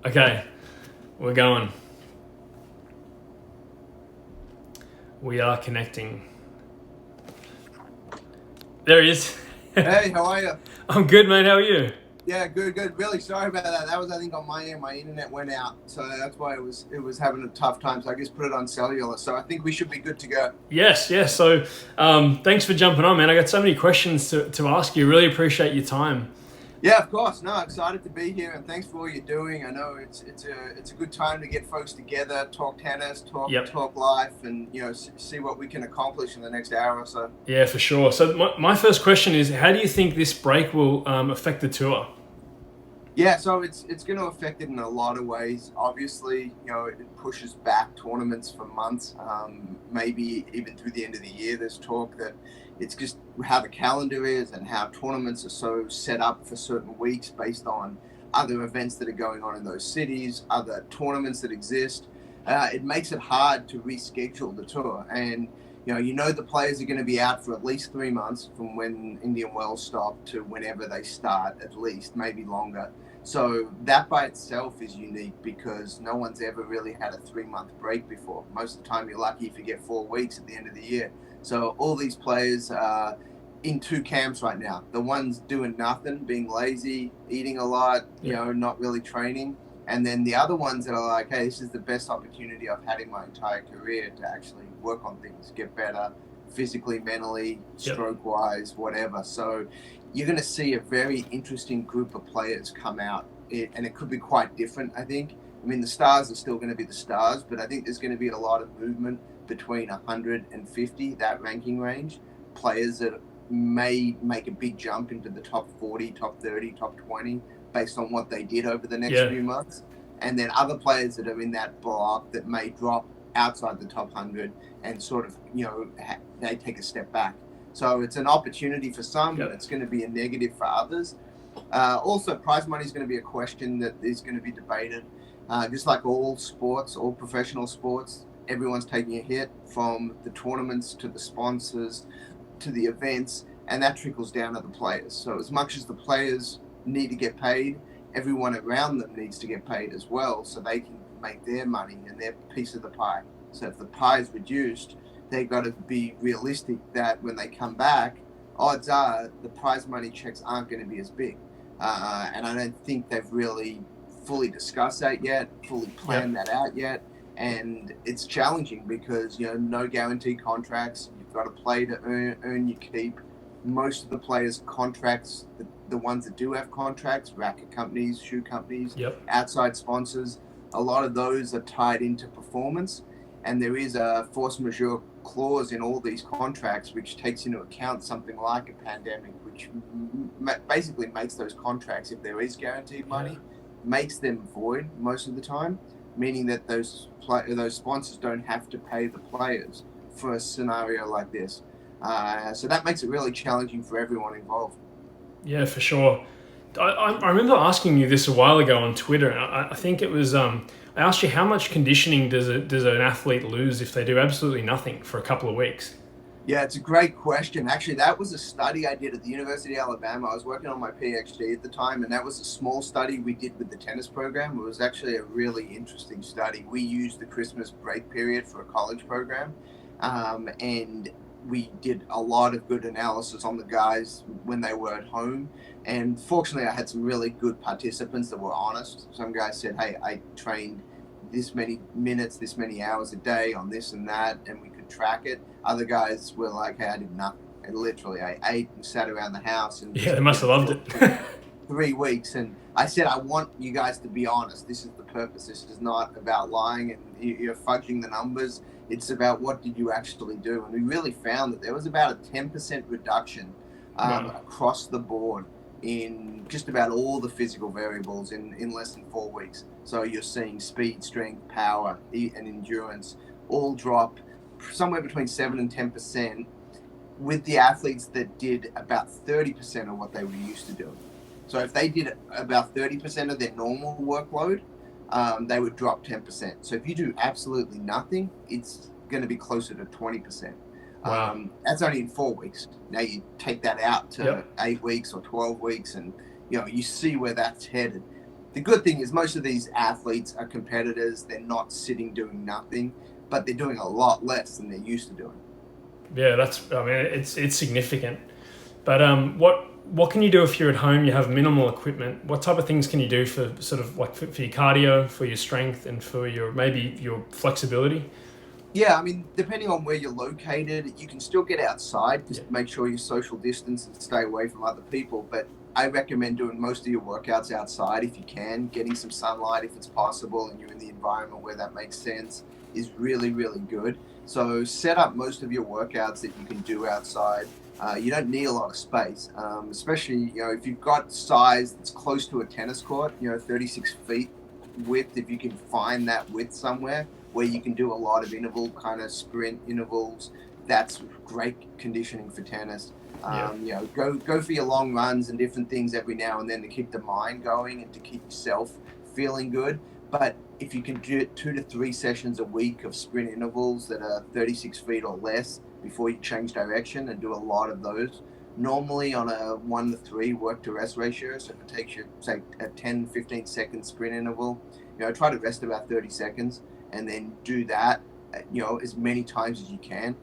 Okay, we're going. We are connecting. There he is. Hey, how are you? I'm good, mate. How are you? Yeah, good, good. Really sorry about that. That was, I think, on my end. My internet went out, so that's why it was having a tough time. So I just put it on cellular. So I think we should be good to go. Yes, yes. So, thanks for jumping on, man. I got so many questions to ask you. Really appreciate your time. Yeah, of course. No, excited to be here, and thanks for all you're doing. I know it's a good time to get folks together, talk tennis, Yep. talk life, and see what we can accomplish in the next hour or so. Yeah, for sure. So, my first question is, how do you think this break will affect the tour? Yeah, so it's going to affect it in a lot of ways. Obviously, it pushes back tournaments for months, maybe even through the end of the year. There's talk that it's just how the calendar is and how tournaments are so set up for certain weeks based on other events that are going on in those cities, other tournaments that exist. It makes it hard to reschedule the tour, and the players are going to be out for at least 3 months from when Indian Wells stop to whenever they start, at least maybe longer. So that by itself is unique because no one's ever really had a 3 month break before. Most of the time, you're lucky if you get 4 weeks at the end of the year. So all these players are in two camps right now. The ones doing nothing, being lazy, eating a lot, Yeah. not really training. And then the other ones that are like, hey, this is the best opportunity I've had in my entire career to actually work on things, get better physically, mentally, Yep. stroke wise, whatever. So you're going to see a very interesting group of players come out, and it could be quite different, I think. I mean, the stars are still going to be the stars, but I think there's going to be a lot of movement between 150, that ranking range, players that may make a big jump into the top 40, top 30, top 20 based on what they did over the next Yeah. few months. And then other players that are in that block that may drop outside the top 100 and sort of, they take a step back. So it's an opportunity for some, but Yep. it's going to be a negative for others. Also, prize money is going to be a question that is going to be debated. Just like all sports, all professional sports, everyone's taking a hit from the tournaments to the sponsors to the events, and that trickles down to the players. So as much as the players need to get paid, everyone around them needs to get paid as well, so they can make their money and their piece of the pie. So if the pie is reduced, they've got to be realistic that when they come back, odds are the prize money checks aren't going to be as big. And I don't think they've really fully discussed that yet, fully Yep. planned that out yet. And it's challenging because, no guaranteed contracts. You've got to play to earn your keep. Most of the players' contracts, the ones that do have contracts, racket companies, shoe companies, Yep. outside sponsors, a lot of those are tied into performance. And there is a force majeure clause in all these contracts, which takes into account something like a pandemic, which basically makes those contracts, if there is guaranteed Yeah. money, makes them void most of the time, meaning that those sponsors don't have to pay the players for a scenario like this. So that makes it really challenging for everyone involved. Yeah, for sure. I remember asking you this a while ago on Twitter, and I think it was I asked you how much conditioning does an athlete lose if they do absolutely nothing for a couple of weeks? Yeah, it's a great question. Actually, that was a study I did at the University of Alabama. I was working on my PhD at the time, and that was a small study we did with the tennis program. It was actually a really interesting study. We used the Christmas break period for a college program, and we did a lot of good analysis on the guys when they were at home. And fortunately, I had some really good participants that were honest. Some guys said, "Hey, I trained this many minutes, this many hours a day on this and that," and we could track it. Other guys were like, "Hey, I did nothing. And literally, I ate and sat around the house and Yeah, just they must have loved for it. 3 weeks." And I said, "I want you guys to be honest. This is the purpose. This is not about lying and you're fudging the numbers. It's about what did you actually do." And we really found that there was about a 10% reduction Wow. across the board in just about all the physical variables in less than 4 weeks. So you're seeing speed, strength, power, and endurance all drop somewhere between 7 and 10% with the athletes that did about 30% of what they were used to doing. So if they did about 30% of their normal workload, they would drop 10%. So if you do absolutely nothing, it's going to be closer to 20%. Wow. That's only in 4 weeks. Now you take that out to Yep. 8 weeks or 12 weeks, and you see where that's headed. the good thing is most of these athletes are competitors. They're not sitting doing nothing, but they're doing a lot less than they're used to doing. Yeah, it's significant. But what can you do if you're at home? You have minimal equipment. What type of things can you do for sort of like for your cardio, for your strength, and for your maybe your flexibility? Yeah, I mean, depending on where you're located, you can still get outside. Just make sure you social distance and stay away from other people. But I recommend doing most of your workouts outside if you can. Getting some sunlight if it's possible and you're in the environment where that makes sense is really, really good. So set up most of your workouts that you can do outside. You don't need a lot of space, especially, if you've got size that's close to a tennis court, 36 feet width, if you can find that width somewhere where you can do a lot of interval kind of sprint intervals, that's great conditioning for tennis. Go for your long runs and different things every now and then to keep the mind going and to keep yourself feeling good. But if you can do 2 to 3 sessions a week of sprint intervals that are 36 feet or less before you change direction, and do a lot of those, normally on a 1 to 3 work to rest ratio. So if it takes you, say, a 10-15 second sprint interval, try to rest about 30 seconds and then do that as many times as you can,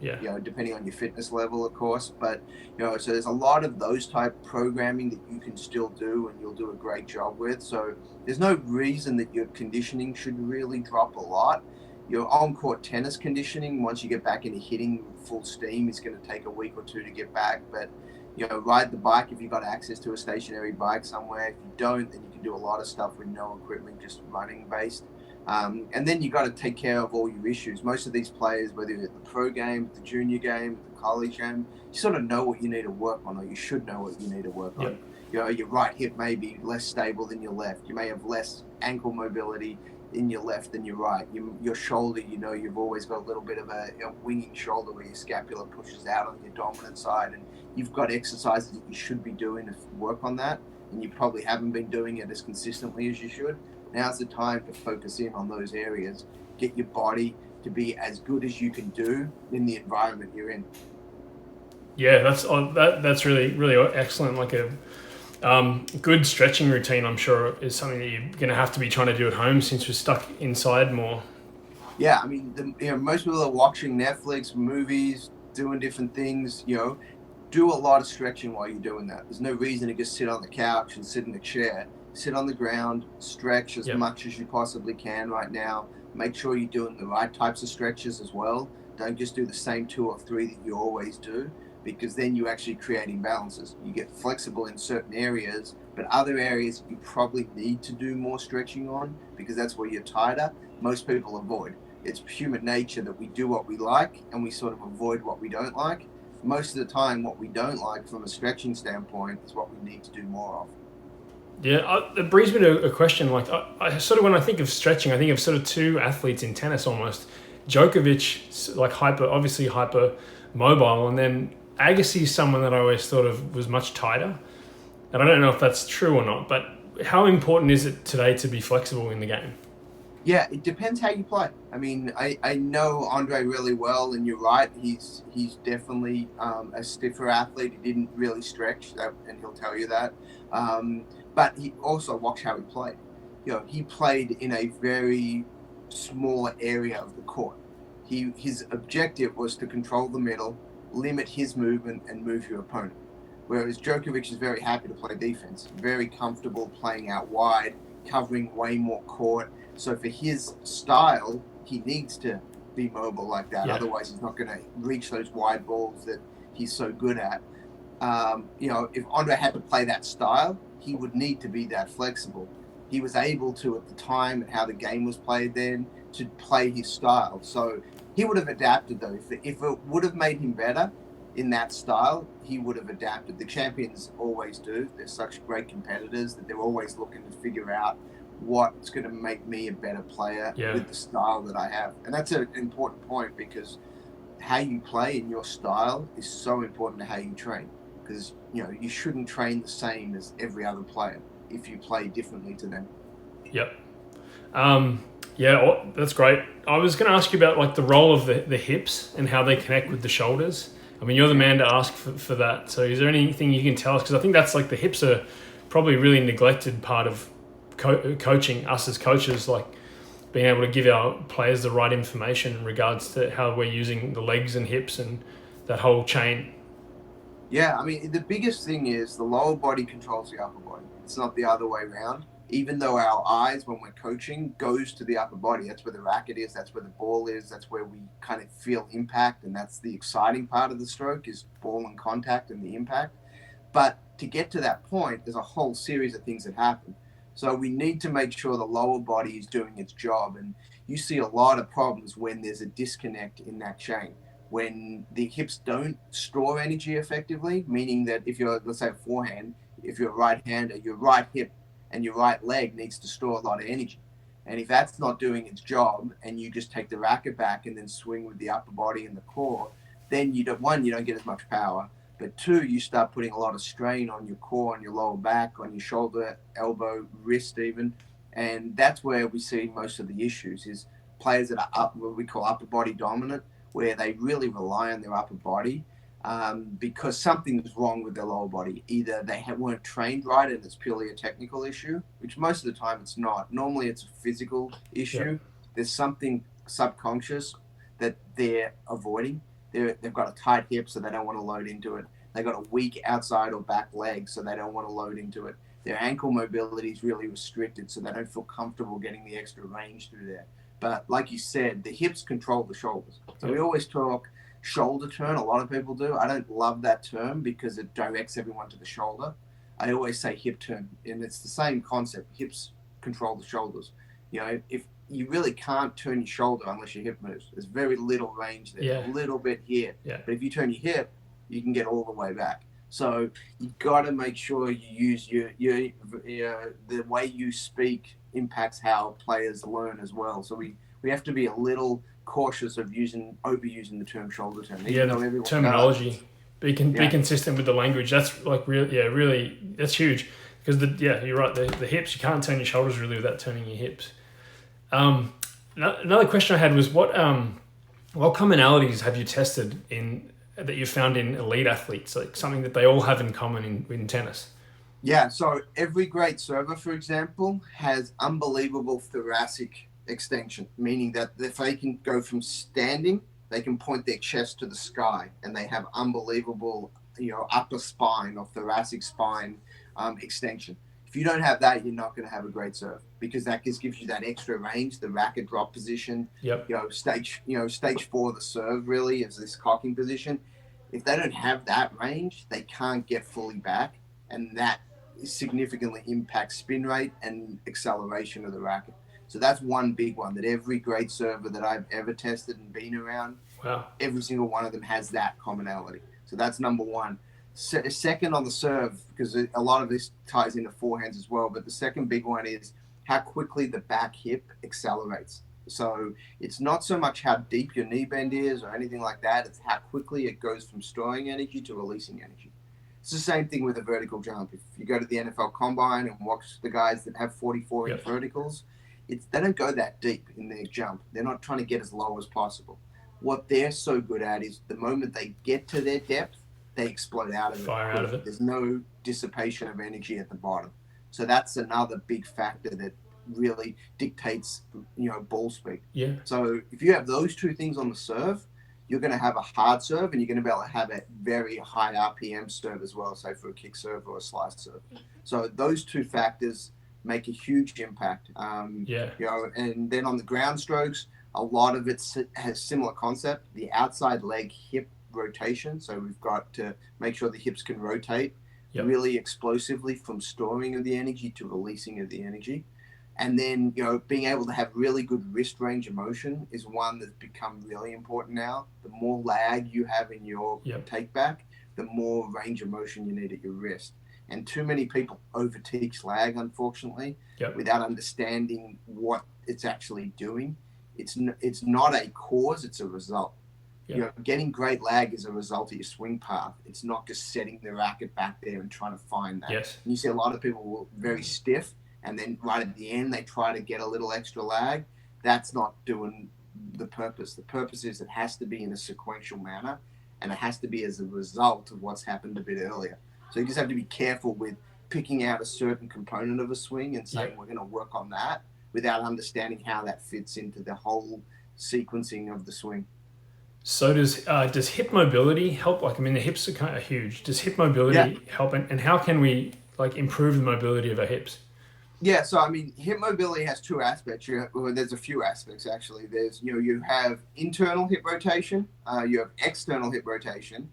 depending on your fitness level, of course. But, so there's a lot of those type programming that you can still do and you'll do a great job with. So there's no reason that your conditioning should really drop a lot. Your on-court tennis conditioning, once you get back into hitting full steam, is going to take a week or 2 to get back. But, ride the bike if you've got access to a stationary bike somewhere. If you don't, then you can do a lot of stuff with no equipment, just running based. And then you got to take care of all your issues. Most of these players, whether you're at the pro game, the junior game, the college game, you sort of know what you need to work on, or you should know what you need to work on. Your right hip may be less stable than your left. You may have less ankle mobility in your left than your right. Your shoulder, you've always got a little bit of a winging shoulder where your scapula pushes out on your dominant side, and you've got exercises that you should be doing to work on that, and you probably haven't been doing it as consistently as you should. Now's the time to focus in on those areas. Get your body to be as good as you can do in the environment you're in. Yeah, that's really, really excellent. Like a good stretching routine, I'm sure, is something that you're going to have to be trying to do at home since you're stuck inside more. Yeah, I mean, most people are watching Netflix, movies, doing different things. Do a lot of stretching while you're doing that. There's no reason to just sit on the couch and sit in a chair. Sit on the ground, stretch as much as you possibly can right now. Make sure you're doing the right types of stretches as well. Don't just do the same 2 or 3 that you always do, because then you actually create imbalances. You get flexible in certain areas, but other areas you probably need to do more stretching on because that's where you're tighter. Most people avoid. It's human nature that we do what we like and we sort of avoid what we don't like. Most of the time, what we don't like from a stretching standpoint is what we need to do more of. Yeah, it brings me to a question. Like, I sort of, when I think of stretching, I think of sort of 2 athletes in tennis almost. Djokovic, like obviously hyper mobile, and then Agassi is someone that I always thought of was much tighter. And I don't know if that's true or not, but how important is it today to be flexible in the game? Yeah, it depends how you play. I mean, I know Andre really well, and you're right. He's definitely a stiffer athlete. He didn't really stretch, and he'll tell you that. But he also, watch how he played. He played in a very small area of the court. His objective was to control the middle, limit his movement, and move your opponent. Whereas Djokovic is very happy to play defense, very comfortable playing out wide, covering way more court. So for his style, he needs to be mobile like that. Yeah. Otherwise, he's not going to reach those wide balls that he's so good at. If Andre had to play that style, he would need to be that flexible. He was able to, at the time and how the game was played then, to play his style. So he would have adapted, though. If it would have made him better in that style, he would have adapted. The champions always do. They're such great competitors that they're always looking to figure out what's going to make me a better player with the style that I have. And that's an important point, because how you play in your style is so important to how you train. Because, you shouldn't train the same as every other player if you play differently to them. Yep. That's great. I was going to ask you about like the role of the hips and how they connect with the shoulders. I mean, you're the man to ask for that. So is there anything you can tell us? Because I think that's like the hips are probably a really neglected part of coaching us as coaches, like being able to give our players the right information in regards to how we're using the legs and hips and that whole chain. Yeah, I mean, the biggest thing is the lower body controls the upper body. It's not the other way around. Even though our eyes, when we're coaching, goes to the upper body. That's where the racket is. That's where the ball is. That's where we kind of feel impact. And that's the exciting part of the stroke is ball and contact and the impact. But to get to that point, there's a whole series of things that happen. So we need to make sure the lower body is doing its job. And you see a lot of problems when there's a disconnect in that chain. When the hips don't store energy effectively, meaning that if you're, let's say, a forehand, if you're a right-hander, your right hip and your right leg needs to store a lot of energy. And if that's not doing its job and you just take the racket back and then swing with the upper body and the core, then you don't get as much power. But two, you start putting a lot of strain on your core, on your lower back, on your shoulder, elbow, wrist even. And that's where we see most of the issues is players that are up, what we call upper body dominant, where they really rely on their upper body because something's wrong with their lower body. Either they weren't trained right and it's purely a technical issue, which most of the time it's not. Normally it's a physical issue. Yeah. There's something subconscious that they're avoiding. They've got a tight hip, so they don't want to load into it. They've got a weak outside or back leg, so they don't want to load into it. Their ankle mobility is really restricted, so they don't feel comfortable getting the extra range through there. But like you said, the hips control the shoulders. So we always talk shoulder turn. A lot of people do. I don't love that term because it directs everyone to the shoulder. I always say hip turn, and it's the same concept. Hips control the shoulders. You know, if you really can't turn your shoulder unless your hip moves. There's very little range there, a little bit here. Yeah. But if you turn your hip, you can get all the way back. So you got to make sure you use your the way you speak impacts how players learn as well. So we have to be a little cautious of overusing the term shoulder turn. The terminology. Be consistent with the language. That's like really that's huge because you're right. The hips, you can't turn your shoulders really without turning your hips. Another question I had was what commonalities have you tested that you found in elite athletes, like something that they all have in common in tennis? Yeah, so every great server, for example, has unbelievable thoracic extension, meaning that if they can go from standing, they can point their chest to the sky, and they have unbelievable, upper spine or thoracic spine extension. If you don't have that, you're not going to have a great serve because that just gives you that extra range, the racket drop position. Yep. Stage 4 of the serve really is this cocking position. If they don't have that range, they can't get fully back, and that significantly impacts spin rate and acceleration of the racket. So that's one big one that every great server that I've ever tested and been around, every single one of them has that commonality. So that's number one. Second on the serve, because a lot of this ties into forehands as well, but the second big one is how quickly the back hip accelerates. So it's not so much how deep your knee bend is or anything like that, it's how quickly it goes from storing energy to releasing energy. It's the same thing with a vertical jump. If you go to the NFL Combine and watch the guys that have 44-inch verticals, they don't go that deep in their jump. They're not trying to get as low as possible. What they're so good at is the moment they get to their depth, they explode out of it. Fire out of it. There's no dissipation of energy at the bottom. So that's another big factor that really dictates, ball speed. Yeah. So if you have those two things on the serve, you're going to have a hard serve and you're going to be able to have a very high RPM serve as well, say for a kick serve or a slice serve. So those two factors make a huge impact. And then on the ground strokes, a lot of it has similar concept, the outside leg hip rotation. So we've got to make sure the hips can rotate really explosively from storing of the energy to releasing of the energy. And then, being able to have really good wrist range of motion is one that's become really important now. The more lag you have in your take back, the more range of motion you need at your wrist. And too many people overteach lag, unfortunately, without understanding what it's actually doing. It's not a cause, it's a result. Getting great lag is a result of your swing path. It's not just setting the racket back there and trying to find that. Yes. And you see a lot of people very stiff, and then right at the end, they try to get a little extra lag. That's not doing the purpose. The purpose is it has to be in a sequential manner, and it has to be as a result of what's happened a bit earlier. So you just have to be careful with picking out a certain component of a swing and saying we're going to work on that without understanding how that fits into the whole sequencing of the swing. So does hip mobility help? Like, I mean, the hips are kind of huge. Does hip mobility help, and how can we like improve the mobility of our hips? Yeah, so I mean, hip mobility has two aspects. There's a few aspects actually. There's you have internal hip rotation, you have external hip rotation.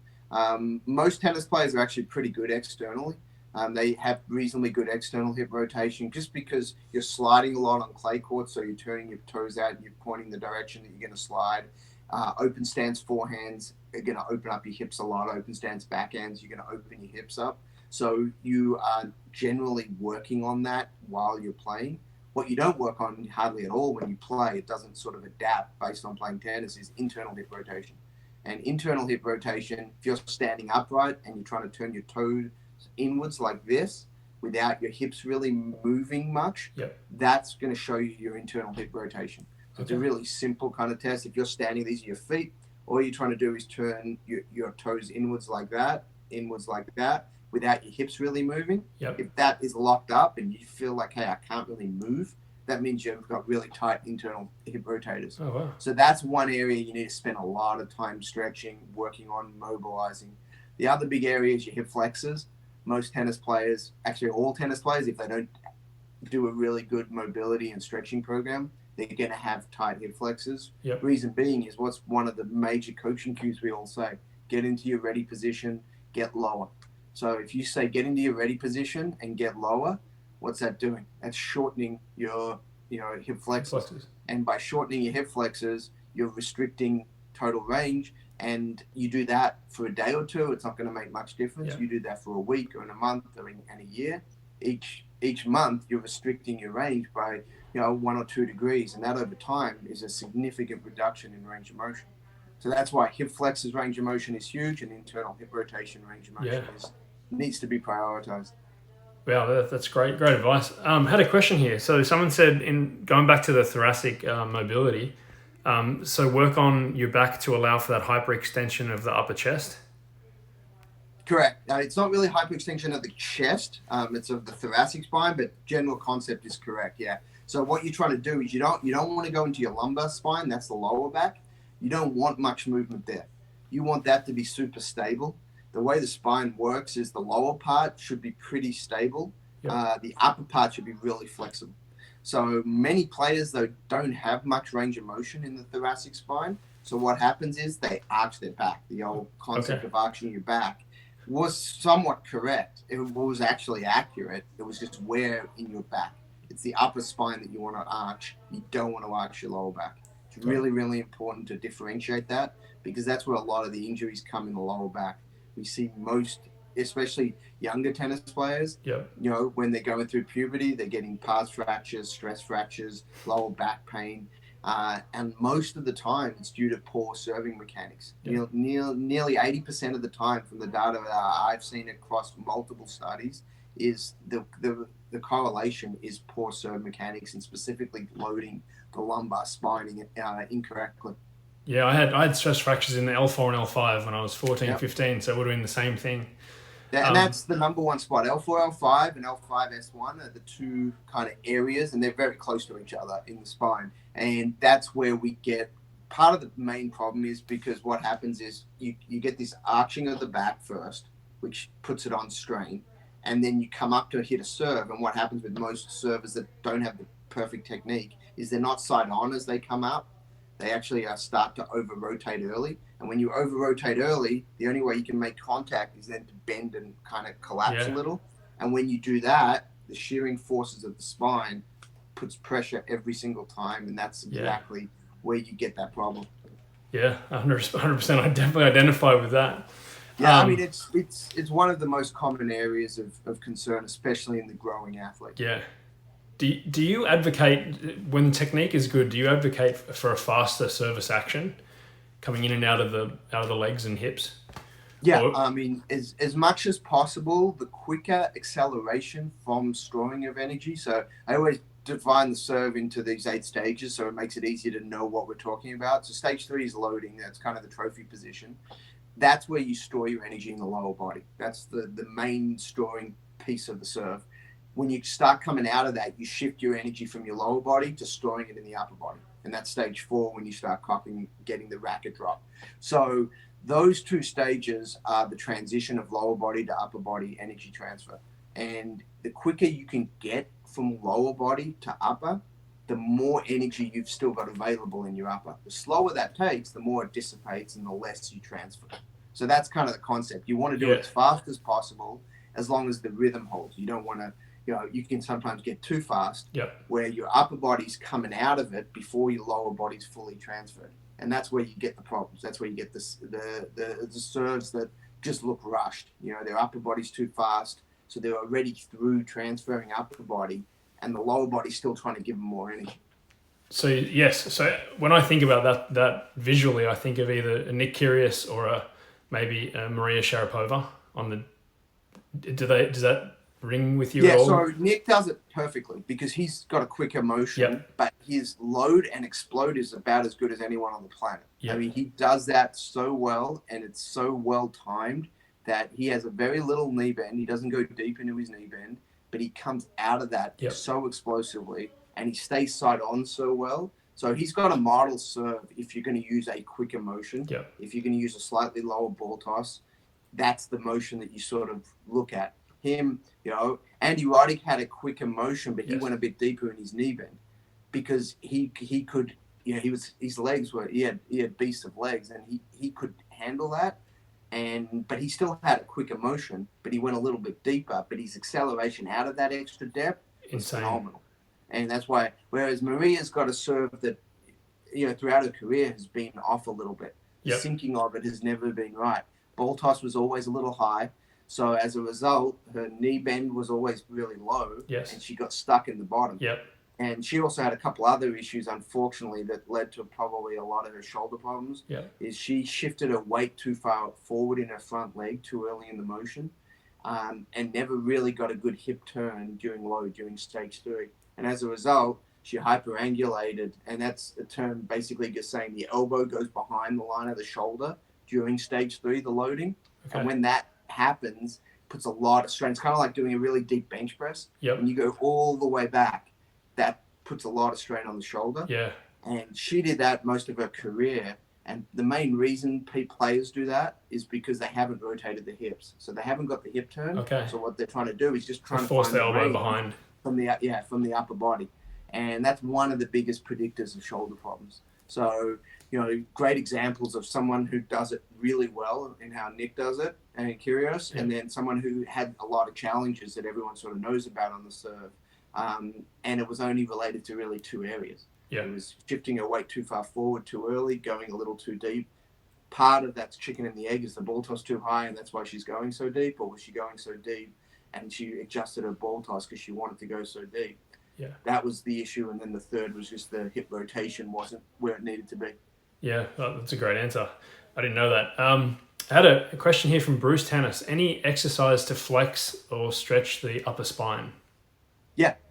Most tennis players are actually pretty good externally. They have reasonably good external hip rotation just because you're sliding a lot on clay courts, so you're turning your toes out and you're pointing the direction that you're going to slide. Open stance forehands are going to open up your hips a lot. Open stance backhands, you're going to open your hips up. So you are generally working on that while you're playing. What you don't work on hardly at all when you play, it doesn't sort of adapt based on playing tennis, is internal hip rotation. And internal hip rotation, if you're standing upright and you're trying to turn your toes inwards like this without your hips really moving much, that's going to show you your internal hip rotation. So it's a really simple kind of test. If you're standing, these are your feet, all you're trying to do is turn your toes inwards like that, without your hips really moving. If that is locked up and you feel like, hey, I can't really move, that means you've got really tight internal hip rotators. Oh, wow. So that's one area you need to spend a lot of time stretching, working on, mobilizing. The other big area is your hip flexors. Most tennis players, actually all tennis players, if they don't do a really good mobility and stretching program, they're going to have tight hip flexors. Reason being is what's one of the major coaching cues we all say: get into your ready position, get lower. So if you say get into your ready position and get lower, what's that doing? That's shortening your hip flexors. And by shortening your hip flexors, you're restricting total range. And you do that for a day or two, it's not going to make much difference. You do that for a week or in a month or in a year. Each month, you're restricting your range by 1 or 2 degrees, and that over time is a significant reduction in range of motion. So that's why hip flexors range of motion is huge, and internal hip rotation range of motion needs to be prioritized. Wow, that's great advice. Had a question here. So someone said, in going back to the thoracic mobility, so work on your back to allow for that hyperextension of the upper chest. Correct. It's not really hyperextension of the chest. It's of the thoracic spine, but general concept is correct. Yeah. So what you're trying to do is you don't want to go into your lumbar spine. That's the lower back. You don't want much movement there. You want that to be super stable. The way the spine works is the lower part should be pretty stable. The upper part should be really flexible. So many players, though, don't have much range of motion in the thoracic spine. So what happens is they arch their back. The old concept of arching your back was somewhat correct. It was actually accurate. It was just where in your back. It's the upper spine that you want to arch. You don't want to arch your lower back. It's really, really important to differentiate that, because that's where a lot of the injuries come in the lower back. We see most, especially younger tennis players, when they're going through puberty, they're getting pars fractures, stress fractures, lower back pain. And most of the time, it's due to poor serving mechanics. Nearly 80% of the time, from the data I've seen across multiple studies, is the correlation is poor serve mechanics, and specifically loading the lumbar spine incorrectly. Yeah, I had stress fractures in the L4 and L5 when I was 14, 15, so it would have been the same thing. And that's the number one spot. L4, L5, and L5S1 are the two kind of areas, and they're very close to each other in the spine. And that's where we get part of the main problem, is because what happens is you get this arching of the back first, which puts it on strain. And then you come up to hit a serve. And what happens with most servers that don't have the perfect technique is they're not side on as they come up. They actually start to over-rotate early. And when you over-rotate early, the only way you can make contact is then to bend and kind of collapse a little. And when you do that, the shearing forces of the spine puts pressure every single time. And that's exactly where you get that problem. Yeah, 100%. I definitely identify with that. Yeah, I mean, it's one of the most common areas of concern, especially in the growing athlete. Yeah. Do you advocate, when the technique is good, do you advocate for a faster service action coming in and out of the legs and hips? Yeah, I mean, as much as possible, the quicker acceleration from storing of energy. So I always divide the serve into these 8 stages, so it makes it easier to know what we're talking about. So stage 3 is loading. That's kind of the trophy position. That's where you store your energy in the lower body. That's the main storing piece of the serve. When you start coming out of that, you shift your energy from your lower body to storing it in the upper body. And that's stage 4 when you start cocking, getting the racket drop. So those 2 stages are the transition of lower body to upper body energy transfer. And the quicker you can get from lower body to upper, the more energy you've still got available in your upper. The slower that takes, the more it dissipates and the less you transfer. So that's kind of the concept. You want to do it as fast as possible, as long as the rhythm holds. You don't want to, you can sometimes get too fast where your upper body's coming out of it before your lower body's fully transferred. And that's where you get the problems. That's where you get the serves that just look rushed. Their upper body's too fast, so they're already through transferring upper body, and the lower body's still trying to give them more energy. So yes, so when I think about that visually, I think of either a Nick Kyrgios or maybe a Maria Sharapova on the. Does that ring with you at all? Yeah, so Nick does it perfectly because he's got a quicker motion, but his load and explode is about as good as anyone on the planet. I mean, he does that so well, and it's so well timed that he has a very little knee bend. He doesn't go deep into his knee bend, but he comes out of that so explosively, and he stays side on so well. So he's got a model serve if you're going to use a quicker motion. If you're going to use a slightly lower ball toss, that's the motion that you sort of look at. Him, Andy Roddick had a quicker motion, but he went a bit deeper in his knee bend because he could, his legs were, he had beasts of legs, and he could handle that. But he still had a quicker motion, but he went a little bit deeper, but his acceleration out of that extra depth was phenomenal. And that's why, whereas Maria's got a serve that, throughout her career has been off a little bit. The sinking of it has never been right. Ball toss was always a little high. So as a result, her knee bend was always really low, and she got stuck in the bottom. And she also had a couple other issues, unfortunately, that led to probably a lot of her shoulder problems. Is she shifted her weight too far forward in her front leg too early in the motion, and never really got a good hip turn during stage 3. And as a result, she hyperangulated, and that's a term basically just saying the elbow goes behind the line of the shoulder during stage 3, the loading. And when that happens, puts a lot of strain. It's kind of like doing a really deep bench press. When you go all the way back, that puts a lot of strain on the shoulder. And she did that most of her career. And the main reason players do that is because they haven't rotated the hips. So they haven't got the hip turn. So what they're trying to do is just trying to force find the elbow behind from the upper body. And that's one of the biggest predictors of shoulder problems. So, great examples of someone who does it really well in how Nick does it, and Kyrgios, and then someone who had a lot of challenges that everyone sort of knows about on the serve. And it was only related to really 2 areas. It was shifting her weight too far forward too early, going a little too deep. Part of that's chicken and the egg. Is the ball toss too high, and that's why she's going so deep? Or was she going so deep and she adjusted her ball toss because she wanted to go so deep? That was the issue. And then the third was just the hip rotation wasn't where it needed to be. That's a great answer. I didn't know that. I had a question here from Bruce Tannis. Any exercise to flex or stretch the upper spine?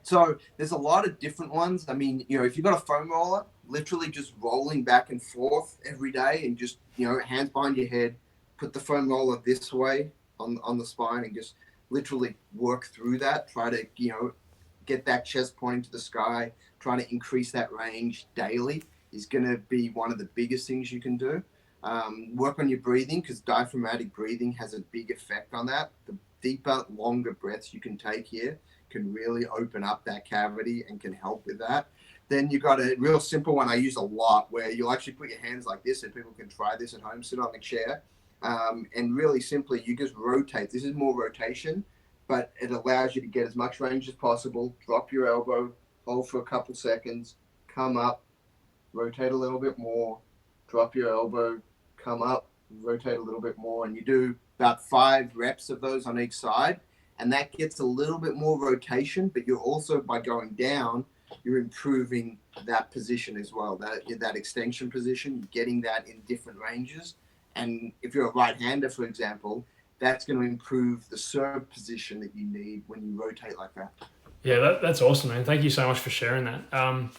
So there's a lot of different ones. I mean, if you've got a foam roller, literally just rolling back and forth every day and just, hands behind your head, put the foam roller this way on the spine and just literally work through that. Try to, get that chest pointing to the sky, trying to increase that range daily is going to be one of the biggest things you can do. Work on your breathing because diaphragmatic breathing has a big effect on that. The deeper, longer breaths you can take here can really open up that cavity and can help with that. Then you've got a real simple one I use a lot where you'll actually put your hands like this, and people can try this at home, sit on the chair, and really simply you just rotate. This is more rotation, but it allows you to get as much range as possible. Drop your elbow, hold for a couple seconds, come up, rotate a little bit more, drop your elbow, come up, rotate a little bit more, and you do about 5 reps of those on each side. And that gets a little bit more rotation, but you're also, by going down, you're improving that position as well, that extension position, you're getting that in different ranges. And if you're a right-hander, for example, that's going to improve the serve position that you need when you rotate like that. Yeah, that's awesome, man. Thank you so much for sharing that.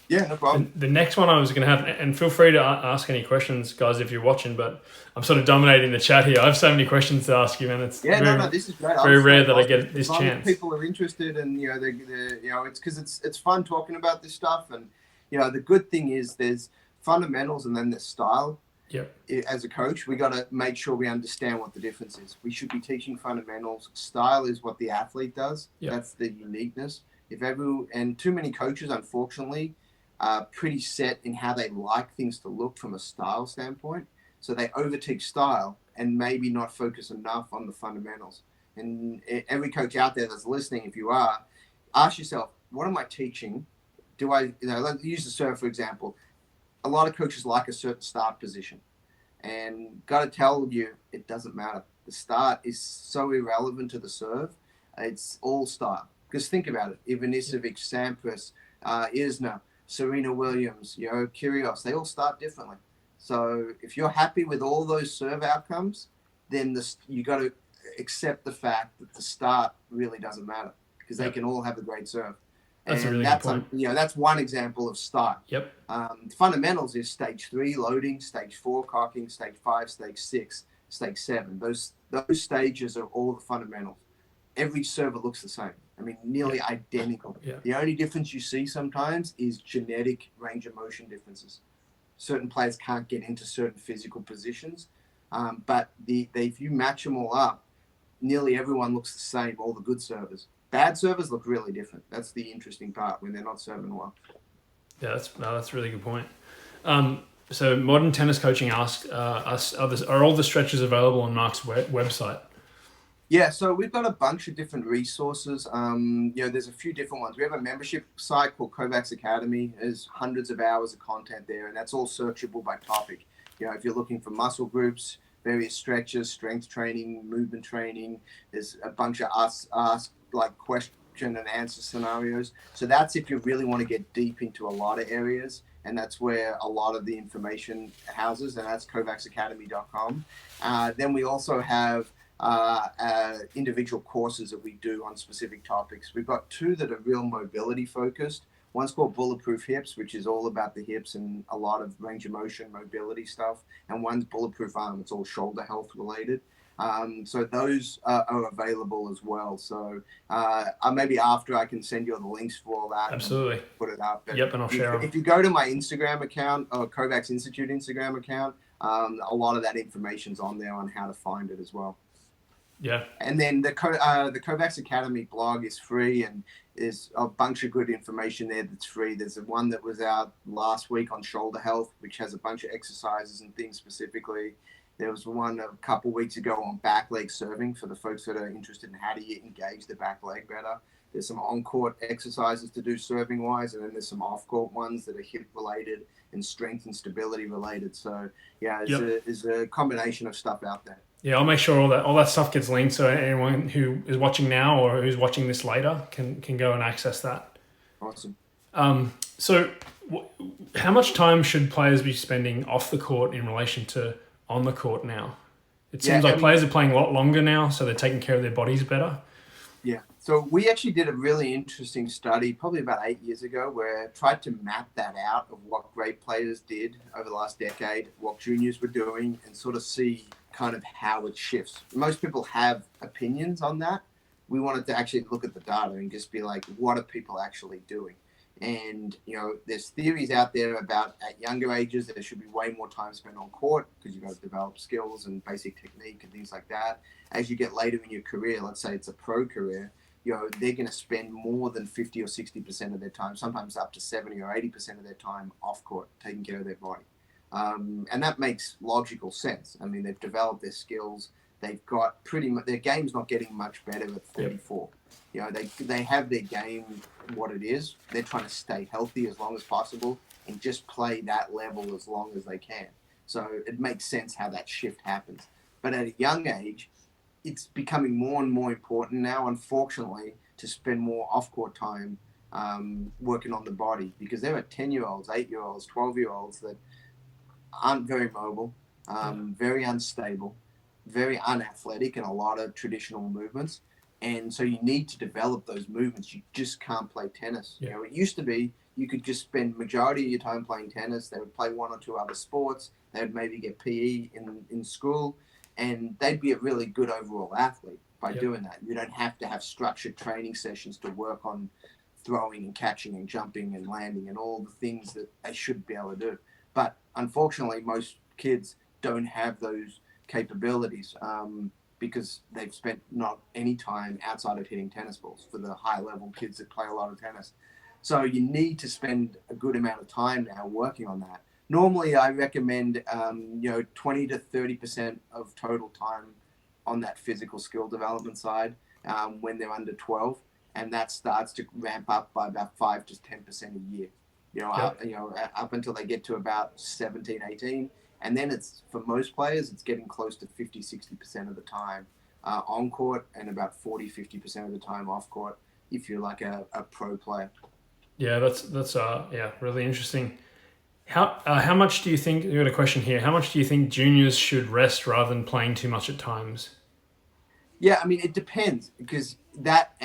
Yeah, no problem. The next one I was going to have, and feel free to ask any questions, guys, if you're watching, but I'm sort of dominating the chat here. I have so many questions to ask you, man. It's Yeah, no, this is great. very I'll rare stay that I positive. get As this long as chance. people are interested, and it's because it's fun talking about this stuff, and the good thing is there's fundamentals and then there's style. Yep. As a coach, we got to make sure we understand what the difference is. We should be teaching fundamentals. Style is what the athlete does. Yep. That's the uniqueness. And too many coaches, unfortunately, are pretty set in how they like things to look from a style standpoint. So they overteach style and maybe not focus enough on the fundamentals. And every coach out there that's listening, if you are, ask yourself, what am I teaching? Let's use the serve, for example. A lot of coaches like a certain start position, and got to tell you, it doesn't matter. The start is so irrelevant to the serve. It's all style. Because think about it: Ivanisevic, Sampras, Isner, Serena Williams, Kyrgios, they all start differently. So if you're happy with all those serve outcomes, then you got to accept the fact that the start really doesn't matter, because they can all have a great serve. That's a really good point. That's one example of style. Yep. Fundamentals is stage 3 loading, stage 4 cocking, stage 5, stage 6, stage 7. Those stages are all the fundamentals. Every server looks the same. I mean, nearly identical. Yeah. The only difference you see sometimes is genetic range of motion differences. Certain players can't get into certain physical positions, but if you match them all up, nearly everyone looks the same, all the good servers. Bad servers look really different. That's the interesting part when they're not serving well. Yeah, that's a really good point. So Modern Tennis Coaching asked us, are all the stretches available on Mark's website? Yeah, so we've got a bunch of different resources. There's a few different ones. We have a membership site called Kovacs Academy. There's hundreds of hours of content there, and that's all searchable by topic. If you're looking for muscle groups, various stretches, strength training, movement training, there's a bunch of question and answer scenarios. So that's if you really want to get deep into a lot of areas, and that's where a lot of the information houses, and that's kovacsacademy.com. Then we also have individual courses that we do on specific topics. We've got 2 that are real mobility focused. One's called Bulletproof Hips, which is all about the hips and a lot of range of motion, mobility stuff. And one's Bulletproof Arm. It's all shoulder health related. So those are available as well. So maybe after I can send you the links for all that. Absolutely. And put it up. But and I'll share them. If you go to my Instagram account, or Kovacs Institute Instagram account, a lot of that information's on there on how to find it as well. Yeah. And then the Kovacs Academy blog is free, and there's a bunch of good information there that's free. There's one that was out last week on shoulder health, which has a bunch of exercises and things specifically. There was one a couple weeks ago on back leg serving for the folks that are interested in how do you engage the back leg better. There's some on-court exercises to do serving-wise, and then there's some off-court ones that are hip-related and strength and stability related. So, yeah, there's a combination of stuff out there. Yeah, I'll make sure all that stuff gets linked, so anyone who is watching now or who's watching this later can go and access that. Awesome. So how much time should players be spending off the court in relation to on the court now? It seems players are playing a lot longer now, so they're taking care of their bodies better. Yeah. So we actually did a really interesting study probably about 8 years ago where I tried to map that out of what great players did over the last decade, what juniors were doing, and sort of see kind of how it shifts. Most people have opinions on that. We wanted to actually look at the data and just be like, what are people actually doing? And, there's theories out there about at younger ages, there should be way more time spent on court because you've got to develop skills and basic technique and things like that. As you get later in your career, let's say it's a pro career, they're going to spend more than 50 or 60% of their time, sometimes up to 70 or 80% of their time off court, taking care of their body. And that makes logical sense. I mean, they've developed their skills. They've got their game's not getting much better at 34. They have their game what it is. They're trying to stay healthy as long as possible and just play that level as long as they can. So it makes sense how that shift happens. But at a young age, it's becoming more and more important now, unfortunately, to spend more off-court time working on the body, because there are 10-year-olds, 8-year-olds, 12-year-olds that aren't very mobile, very unstable, very unathletic in a lot of traditional movements. And so you need to develop those movements. You just can't play tennis. Yeah. You know, it used to be you could just spend majority of your time playing tennis. They would play one or two other sports. They would maybe get PE in school, and they'd be a really good overall athlete by doing that. You don't have to have structured training sessions to work on throwing and catching and jumping and landing and all the things that they should be able to do. But unfortunately, most kids don't have those capabilities. Because they've spent not any time outside of hitting tennis balls for the high level kids that play a lot of tennis. So you need to spend a good amount of time now working on that. Normally, I recommend 20 to 30% of total time on that physical skill development side when they're under 12, and that starts to ramp up by about 5 to 10% a year. Up until they get to about 17, 18. And then it's, for most players, it's getting close to 50, 60% of the time on court and about 40, 50% of the time off court if you're like a pro player. Yeah, that's really interesting. How much do you think, you got a question here, how much do you think juniors should rest rather than playing too much at times? Yeah, I mean, it depends, because that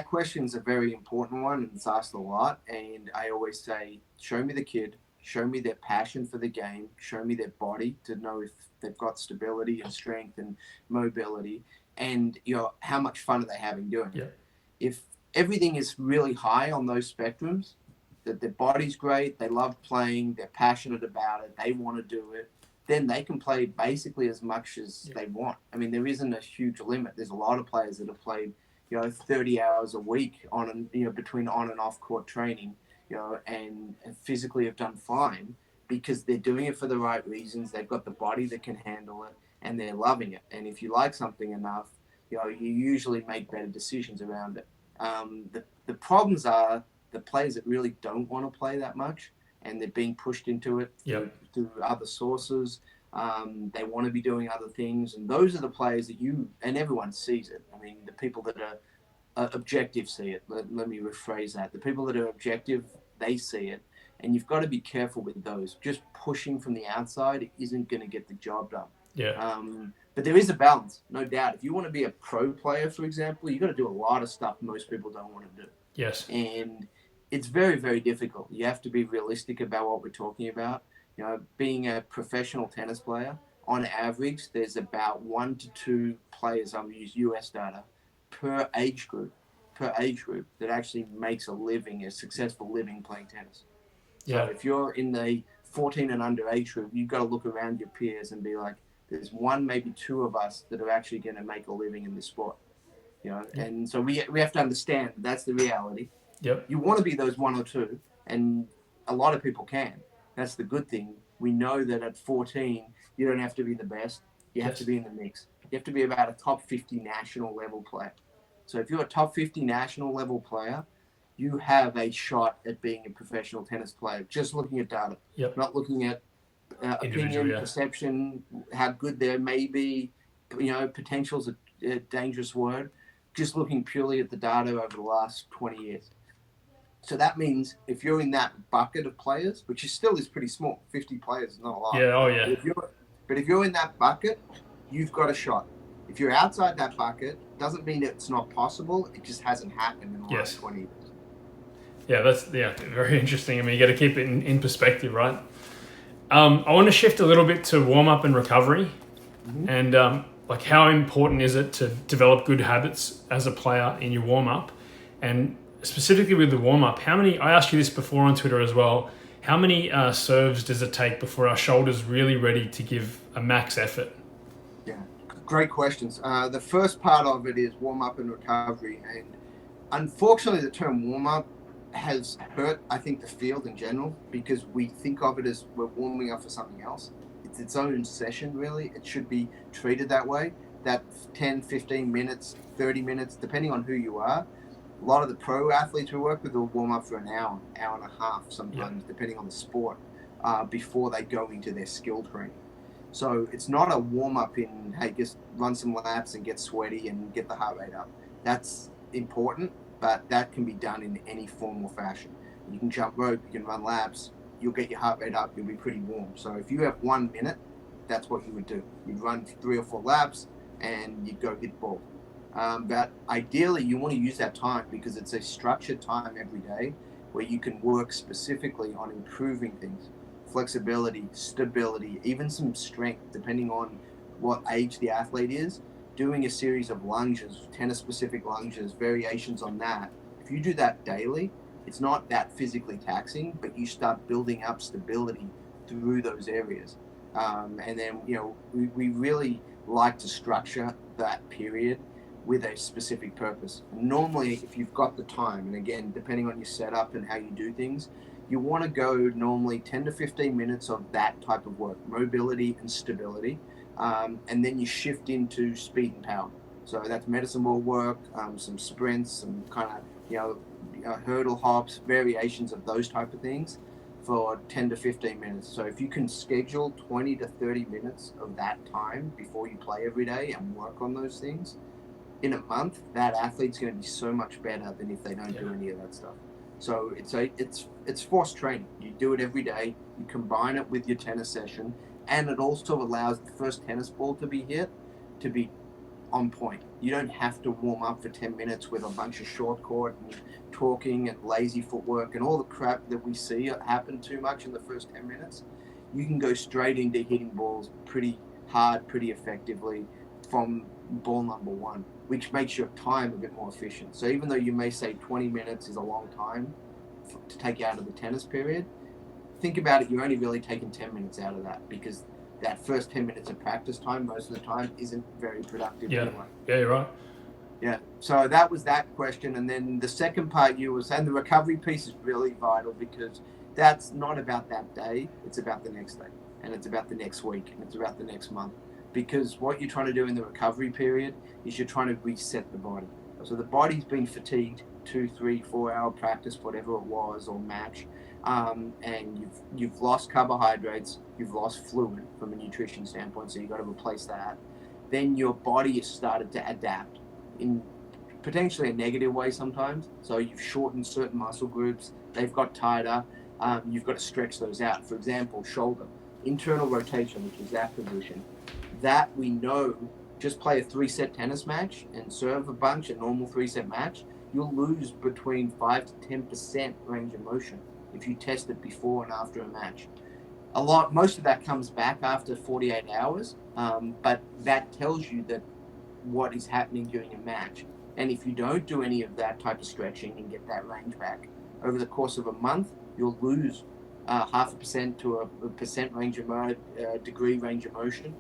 question is a very important one, and it's asked a lot. And I always say, show me the kid, show me their passion for the game, show me their body to know if they've got stability and strength and mobility, and how much fun are they having doing it. If everything is really high on those spectrums, that their body's great, they love playing, they're passionate about it, they want to do it, then they can play basically as much as they want. I mean, there isn't a huge limit. There's a lot of players that have played, 30 hours a week on, between on and off court training, and physically have done fine because they're doing it for the right reasons. They've got the body that can handle it, and they're loving it. And if you like something enough, you usually make better decisions around it. The problems are the players that really don't want to play that much, and they're being pushed into it through other sources. They want to be doing other things, and those are the players that and everyone sees it. I mean, the people that are objective see it. Let me rephrase that. The people that are objective, they see it, and you've got to be careful with those. Just pushing from the outside isn't going to get the job done. Yeah. But there is a balance, no doubt. If you want to be a pro player, for example, you've got to do a lot of stuff most people don't want to do. Yes. And it's very, very difficult. You have to be realistic about what we're talking about. Being a professional tennis player, on average, there's about 1 to 2 players, I'll use US data, per age group that actually makes a successful living playing tennis. So if you're in the 14 and under age group, you've got to look around your peers and be like, there's 1, maybe 2 of us that are actually going to make a living in this sport. And so we have to understand that's the reality. You want to be those 1 or 2, and a lot of people can. That's the good thing. We know that at 14, you don't have to be the best. You have to be in the mix. You have to be about a top 50 national level player. So if you're a top 50 national level player, you have a shot at being a professional tennis player, just looking at data, not looking at opinion, perception, how good there may be. Potential's a dangerous word. Just looking purely at the data over the last 20 years. So that means if you're in that bucket of players, which is pretty small, 50 players is not a lot. But if you're in that bucket, you've got a shot. If you're outside that bucket, doesn't mean it's not possible. It just hasn't happened in the last 20 years. Yeah, that's very interesting. I mean, you got to keep it in perspective, right? I want to shift a little bit to warm up and recovery, and how important is it to develop good habits as a player in your warm up, and specifically with the warm up, I asked you this before on Twitter as well, how many serves does it take before our shoulder's really ready to give a max effort? Yeah, great questions. The first part of it is warm up and recovery, and unfortunately the term warm up has hurt, I think, the field in general, because we think of it as we're warming up for something else. It's its own session, really. It should be treated that way. That 10, 15 minutes, 30 minutes, depending on who you are. A lot of the pro athletes we work with will warm up for an hour and a half sometimes, depending on the sport, before they go into their skill training. So it's not a warm up in, hey, just run some laps and get sweaty and get the heart rate up. That's important, but that can be done in any form or fashion. You can jump rope, you can run laps, you'll get your heart rate up, you'll be pretty warm. So if you have 1 minute, that's what you would do. You'd run 3 or 4 laps and you'd go hit ball. But ideally, you want to use that time because it's a structured time every day where you can work specifically on improving things, flexibility, stability, even some strength, depending on what age the athlete is. Doing a series of lunges, tennis-specific lunges, variations on that. If you do that daily, it's not that physically taxing, but you start building up stability through those areas. And then, we really like to structure that period with a specific purpose. And normally, if you've got the time, and again, depending on your setup and how you do things, you want to go normally 10 to 15 minutes of that type of work, mobility and stability, and then you shift into speed and power. So that's medicine ball work, some sprints, some kind of, hurdle hops, variations of those type of things for 10 to 15 minutes. So if you can schedule 20 to 30 minutes of that time before you play every day and work on those things, in a month, that athlete's going to be so much better than if they don't do any of that stuff. So it's forced training. You do it every day. You combine it with your tennis session, and it also allows the first tennis ball to be hit to be on point. You don't have to warm up for 10 minutes with a bunch of short court and talking and lazy footwork and all the crap that we see happen too much in the first 10 minutes. You can go straight into hitting balls pretty hard, pretty effectively from ball number one, which makes your time a bit more efficient. So even though you may say 20 minutes is a long time to take out of the tennis period, think about it, you're only really taking 10 minutes out of that because that first 10 minutes of practice time most of the time isn't very productive anyway. Yeah, you're right. Yeah, so that was that question. And then the second part you were saying, the recovery piece is really vital because that's not about that day, it's about the next day, and it's about the next week, and it's about the next month. Because what you're trying to do in the recovery period is you're trying to reset the body. So the body's been fatigued, 2, 3, 4 hour practice, whatever it was, or match, and you've lost carbohydrates, you've lost fluid from a nutrition standpoint, so you've got to replace that. Then your body has started to adapt in potentially a negative way sometimes. So you've shortened certain muscle groups, they've got tighter, you've got to stretch those out. For example, shoulder, internal rotation, which is that position. That we know, just play a 3-set tennis match and serve a bunch, a normal 3-set match, you'll lose between 5 to 10% range of motion if you test it before and after a match. Most of that comes back after 48 hours, but that tells you that what is happening during a match. And if you don't do any of that type of stretching and get that range back, over the course of a month, you'll lose 0.5% to a percent range of degree range of motion.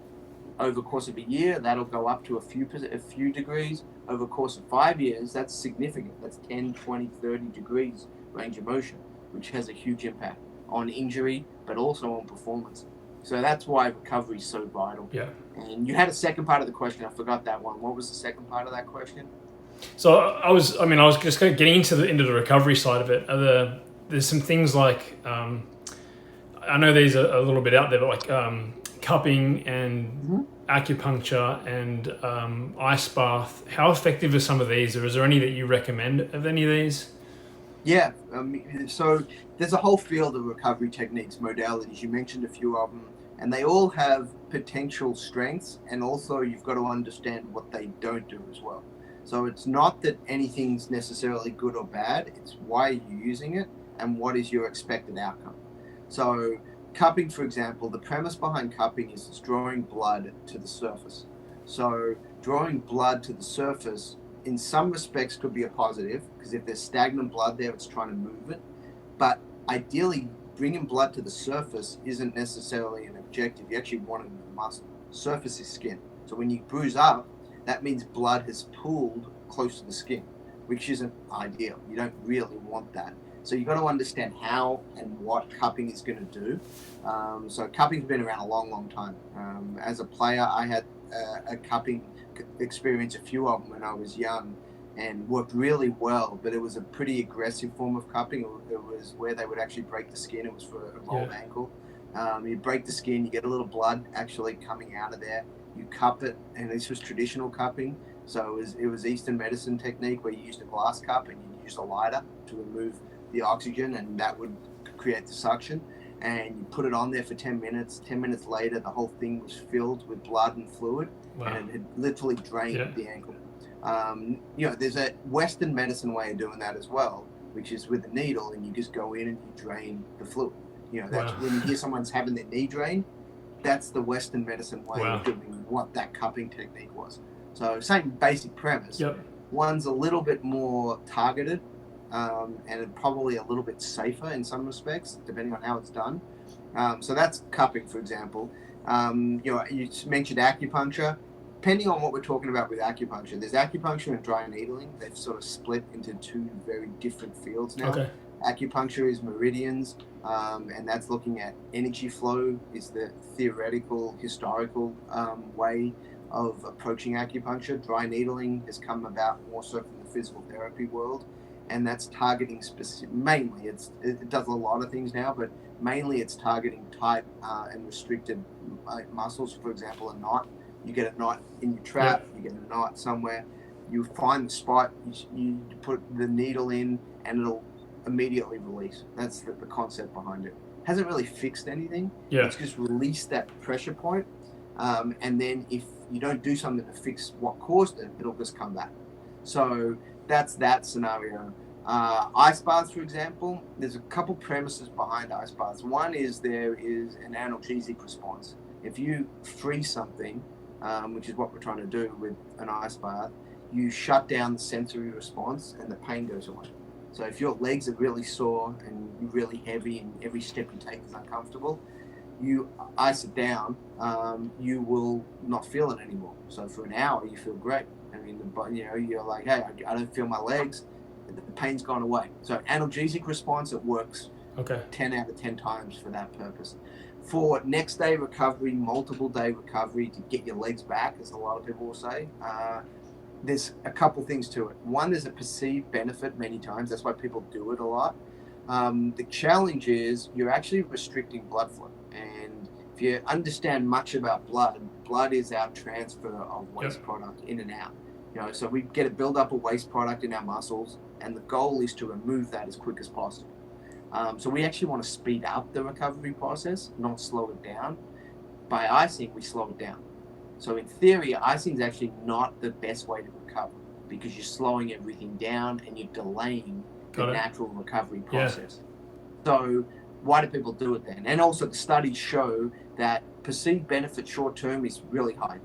Over the course of a year, that'll go up to a few degrees. Over the course of 5 years, that's significant. That's 10, 20, 30 degrees range of motion, which has a huge impact on injury, but also on performance. So that's why recovery is so vital. Yeah. And you had a second part of the question. I forgot that one. What was the second part of that question? So I was just kind of getting into the recovery side of it. There's some things like, I know these are a little bit out there, but like cupping and acupuncture and ice bath. How effective are some of these, or is there any that you recommend of any of these? Yeah, so there's a whole field of recovery techniques, modalities. You mentioned a few of them, and they all have potential strengths, and also you've got to understand what they don't do as well. So it's not that anything's necessarily good or bad, it's why are you using it and what is your expected outcome. So cupping, for example, the premise behind cupping is it's drawing blood to the surface. So drawing blood to the surface in some respects could be a positive, because if there's stagnant blood there, it's trying to move it. But ideally, bringing blood to the surface isn't necessarily an objective. You actually want it in the muscle. Surface is skin. So when you bruise up, that means blood has pooled close to the skin, which isn't ideal. You don't really want that. So you've got to understand how and what cupping is going to do. So cupping's been around a long, long time. As a player, I had a cupping experience, a few of them when I was young, and worked really well, but it was a pretty aggressive form of cupping. It was where they would actually break the skin. It was for a rolled ankle. You break the skin, you get a little blood actually coming out of there. You cup it, and this was traditional cupping. So it was Eastern medicine technique where you used a glass cup and you used a lighter to remove the oxygen, and that would create the suction. And you put it on there for 10 minutes. 10 minutes later, the whole thing was filled with blood and fluid, and it had literally drained the ankle. There's a Western medicine way of doing that as well, which is with a needle, and you just go in and you drain the fluid. That's Wow. when you hear someone's having their knee drained, that's the Western medicine way Wow. of doing what that cupping technique was. So same basic premise. Yep. One's a little bit more targeted, and probably a little bit safer in some respects, depending on how it's done. So that's cupping, for example. You mentioned acupuncture. Depending on what we're talking about with acupuncture, there's acupuncture and dry needling. They've sort of split into two very different fields now. Okay. Acupuncture is meridians, and that's looking at energy flow, is the theoretical, historical way of approaching acupuncture. Dry needling has come about more so from the physical therapy world, and that's targeting mainly, it does a lot of things now, but mainly it's targeting tight and restricted muscles. For example, a knot. You get a knot in your trap, you get a knot somewhere, you find the spot, you put the needle in, and it'll immediately release. That's the concept behind it. Hasn't really fixed anything. It's just released that pressure point, and then if you don't do something to fix what caused it, it'll just come back. So that's that scenario. Ice baths, for example, there's a couple premises behind ice baths. One is there is an analgesic response. If you freeze something, which is what we're trying to do with an ice bath, you shut down the sensory response and the pain goes away. So if your legs are really sore and you're really heavy and every step you take is uncomfortable, you ice it down, you will not feel it anymore. So for an hour, you feel great. I mean, you're like, hey, I don't feel my legs. The pain's gone away. So analgesic response, it works 10 out of 10 times for that purpose. For next day recovery, multiple day recovery to get your legs back, as a lot of people will say, there's a couple things to it. One, there's a perceived benefit many times. That's why people do it a lot. The challenge is you're actually restricting blood flow. And if you understand much about blood is our transfer of waste product in and out. So we get a buildup of waste product in our muscles, and the goal is to remove that as quick as possible. So we actually want to speed up the recovery process, not slow it down. By icing, we slow it down. So in theory, icing is actually not the best way to recover because you're slowing everything down and you're delaying the natural recovery process. So why do people do it then? And also the studies show that perceived benefit short term is really high.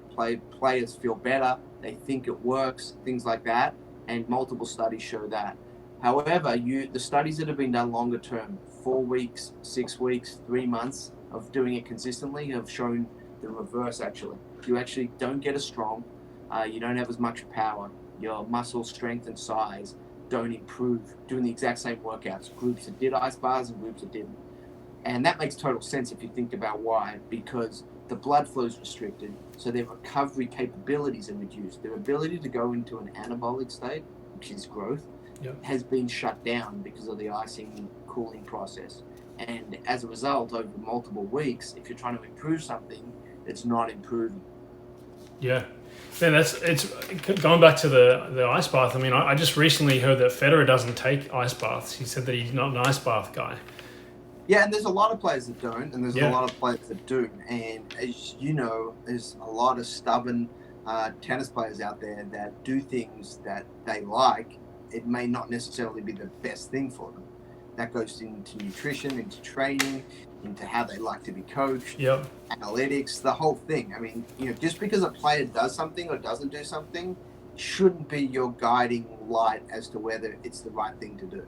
Players feel better, they think it works, things like that, and multiple studies show that. However, the studies that have been done longer term, 4 weeks, 6 weeks, 3 months of doing it consistently have shown the reverse actually. You actually don't get as strong, you don't have as much power, your muscle strength and size don't improve doing the exact same workouts. Groups that did ice bars and groups that didn't. And that makes total sense if you think about why, because the blood flow is restricted, so their recovery capabilities are reduced. Their ability to go into an anabolic state, which is growth, has been shut down because of the icing cooling process. And as a result, over multiple weeks, if you're trying to improve something, it's not improving. Yeah, it's going back to the ice bath. I mean, I just recently heard that Federer doesn't take ice baths. He said that he's not an ice bath guy. Yeah, and there's a lot of players that don't, and there's a lot of players that do. And as you know, there's a lot of stubborn tennis players out there that do things that they like. It may not necessarily be the best thing for them. That goes into nutrition, into training, into how they like to be coached, analytics, the whole thing. I mean, just because a player does something or doesn't do something shouldn't be your guiding light as to whether it's the right thing to do.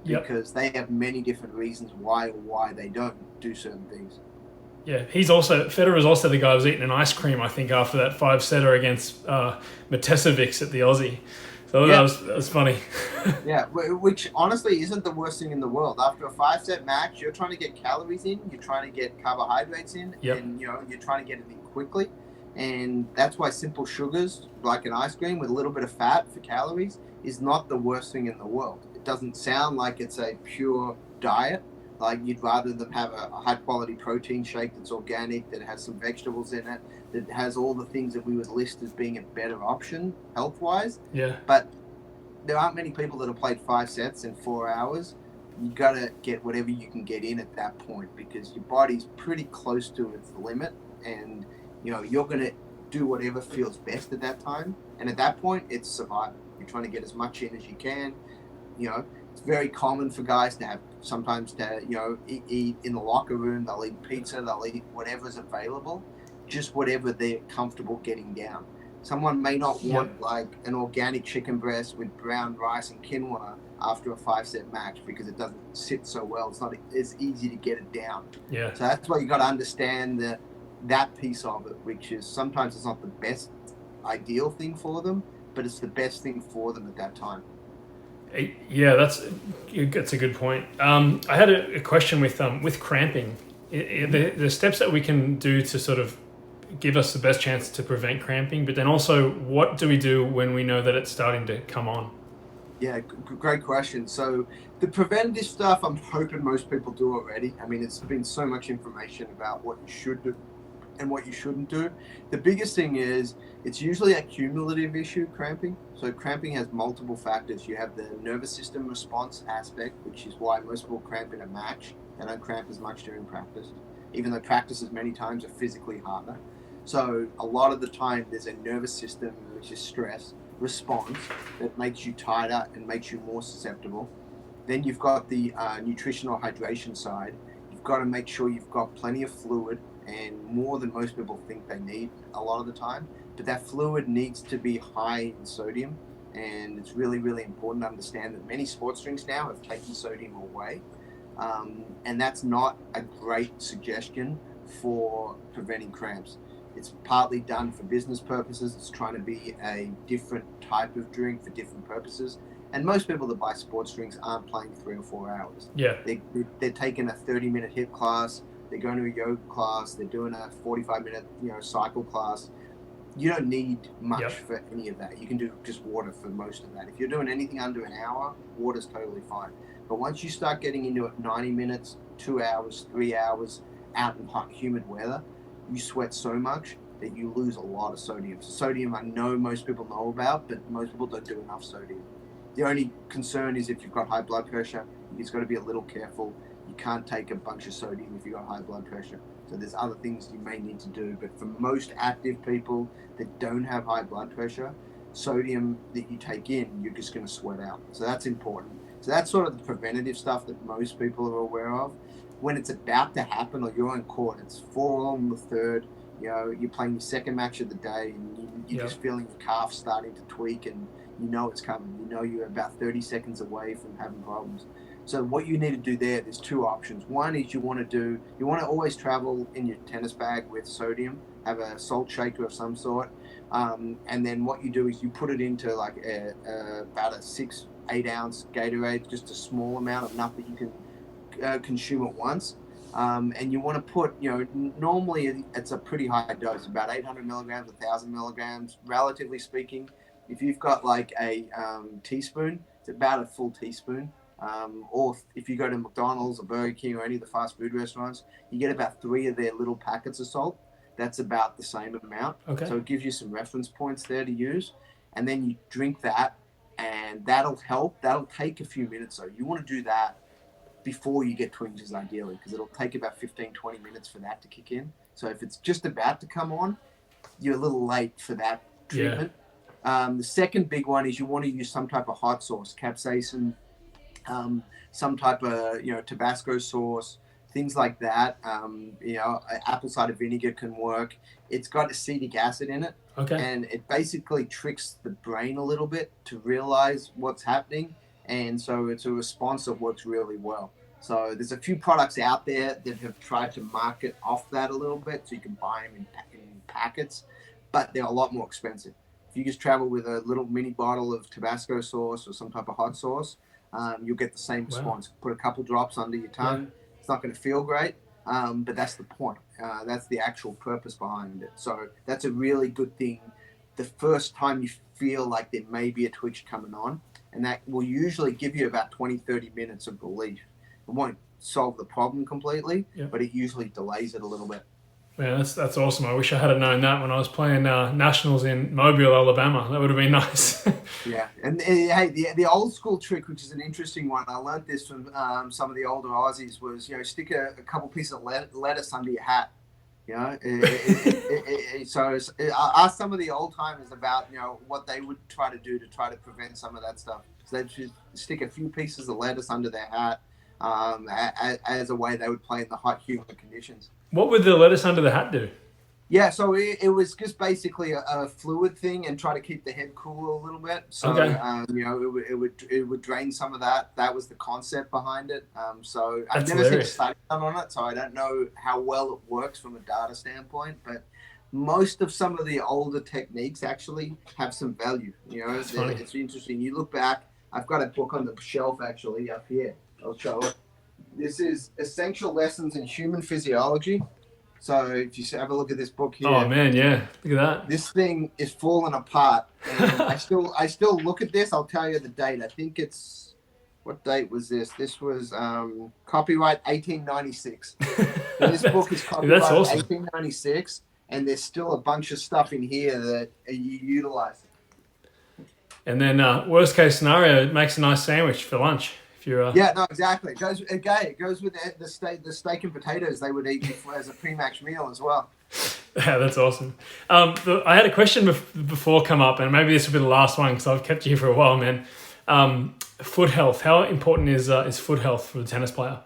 Because they have many different reasons why they don't do certain things. Yeah, Federer's also the guy who was eating an ice cream, I think, after that 5-setter against Matesevic at the Aussie. So that was funny. Yeah, which honestly isn't the worst thing in the world. After a 5-set match, you're trying to get calories in, you're trying to get carbohydrates in, and you're trying to get it in quickly. And that's why simple sugars, like an ice cream with a little bit of fat for calories, is not the worst thing in the world. It doesn't sound like it's a pure diet. Like you'd rather them have a high quality protein shake that's organic, that has some vegetables in it, that has all the things that we would list as being a better option health wise. Yeah. But there aren't many people that have played 5 sets in 4 hours. You got to get whatever you can get in at that point because your body's pretty close to its limit, and you're going to do whatever feels best at that time. And at that point, it's survival. You're trying to get as much in as you can. It's very common for guys to have sometimes eat in the locker room. They'll eat pizza, they'll eat whatever's available, just whatever they're comfortable getting down. Someone may not want like an organic chicken breast with brown rice and quinoa after a 5-set match because it doesn't sit so well. It's not as easy to get it down. Yeah. So that's why you got to understand that piece of it, which is sometimes it's not the best ideal thing for them, but it's the best thing for them at that time. Yeah, that's a good point. I had a question with cramping. The steps that we can do to sort of give us the best chance to prevent cramping, but then also what do we do when we know that it's starting to come on? Yeah, great question. So the preventative stuff, I'm hoping most people do already. I mean, it's been so much information about what you should do and what you shouldn't do. The biggest thing is it's usually a cumulative issue, cramping. So cramping has multiple factors. You have the nervous system response aspect, which is why most people cramp in a match. They don't cramp as much during practice, even though practices many times are physically harder. So a lot of the time there's a nervous system, which is stress response, that makes you tighter and makes you more susceptible. Then you've got the nutritional hydration side. You've got to make sure you've got plenty of fluid, and more than most people think they need a lot of the time. But that fluid needs to be high in sodium, and it's really, really important to understand that many sports drinks now have taken sodium away. And that's not a great suggestion for preventing cramps. It's partly done for business purposes. It's trying to be a different type of drink for different purposes. And most people that buy sports drinks aren't playing 3 or 4 hours. Yeah. They're taking a 30-minute HIIT class. They're going to a yoga class. They're doing a 45-minute cycle class. You don't need much for any of that. You can do just water for most of that. If you're doing anything under an hour, water's totally fine. But once you start getting into it 90 minutes, 2 hours, 3 hours out in hot, humid weather, you sweat so much that you lose a lot of sodium. So sodium, I know most people know about, but most people don't do enough sodium. The only concern is if you've got high blood pressure, you've just got to be a little careful. You can't take a bunch of sodium if you've got high blood pressure. So there's other things you may need to do. But for most active people that don't have high blood pressure, sodium that you take in, you're just going to sweat out. So that's important. So that's sort of the preventative stuff that most people are aware of. When it's about to happen or you're on court, it's 4 on the third, you're playing your second match of the day and you're just feeling your calf starting to tweak and you know it's coming. You know you're about 30 seconds away from having problems. So what you need to do there's 2 options. One is you want to always travel in your tennis bag with sodium, have a salt shaker of some sort. And then what you do is you put it into like about a 6-8 ounce Gatorade, just a small amount, enough that you can consume at once. And you want to put, normally it's a pretty high dose, about 800 milligrams, 1,000 milligrams, relatively speaking. If you've got like a teaspoon, it's about a full teaspoon. Or if you go to McDonald's or Burger King or any of the fast food restaurants, you get about 3 of their little packets of salt. That's about the same amount. Okay. So it gives you some reference points there to use. And then you drink that, and that'll help. That'll take a few minutes. So you want to do that before you get twinges, ideally, because it'll take about 15-20 minutes for that to kick in. So if it's just about to come on, you're a little late for that treatment. The second big one is you want to use some type of hot sauce, capsaicin, some type of Tabasco sauce, things like that. Apple cider vinegar can work. It's got acetic acid in it, and it basically tricks the brain a little bit to realize what's happening, and so it's a response that works really well. So there's a few products out there that have tried to market off that a little bit, so you can buy them in packets, but they're a lot more expensive. If you just travel with a little mini bottle of Tabasco sauce or some type of hot sauce, you'll get the same response. Wow. Put a couple drops under your tongue. It's not going to feel great, but that's the point. That's the actual purpose behind it. So that's a really good thing the first time you feel like there may be a twitch coming on, and that will usually give you about 20-30 minutes of relief. It won't solve the problem completely, but it usually delays it a little bit. Man, that's awesome. I wish I had known that when I was playing nationals in Mobile, Alabama. That would have been nice. Yeah, and hey, the old school trick, which is an interesting one, I learned this from some of the older Aussies, was stick a couple pieces of lettuce under your hat, You know, I asked some of the old timers about what they would try to do to try to prevent some of that stuff. So they'd just stick a few pieces of lettuce under their hat, as a way they would play in the hot, humid conditions. What would the lettuce under the hat do? Yeah, so it was just basically a fluid thing and try to keep the head cool a little bit. So Okay. it would drain some of that. That was the concept behind it. So I've That's never seen a hilarious. study done on it, so I don't know how well it works from a data standpoint. But most of some of the older techniques actually have some value. That's funny. It's interesting. You look back. I've got a book on the shelf actually up here. I'll show it. This is Essential Lessons in Human Physiology. So if you have a look at this book Oh here, man, yeah. Look at this thing is falling apart, and I still look at this. I'll tell you the date. I think it's, what date was this? This was copyright 1896. So this book is that. copyright That's awesome. 1896, and there's still a bunch of stuff in here that you utilize. And then worst case scenario, it makes a nice sandwich for lunch. If you're Yeah, no, exactly. It goes with the steak and potatoes they would eat as a pre-match meal as well. Yeah, that's awesome. I had a question before come up, and maybe this will be the last one because I've kept you for a while, man. Foot health. How important is foot health for the tennis player?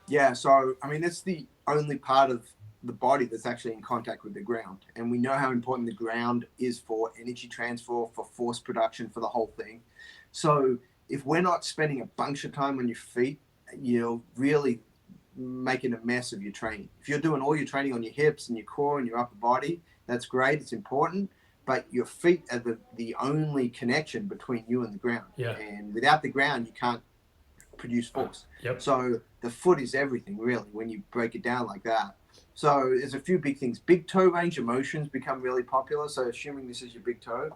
Yeah, so I mean, it's the only part of the body that's actually in contact with the ground, and we know how important the ground is for energy transfer, for force production, for the whole thing. So if we're not spending a bunch of time on your feet, you're really making a mess of your training. If you're doing all your training on your hips and your core and your upper body, that's great. It's important. But your feet are the only connection between you and the ground. Yeah. And without the ground, you can't produce force. Yep. So the foot is everything, really, when you break it down like that. So there's a few big things. Big toe range of motions become really popular. So assuming this is your big toe,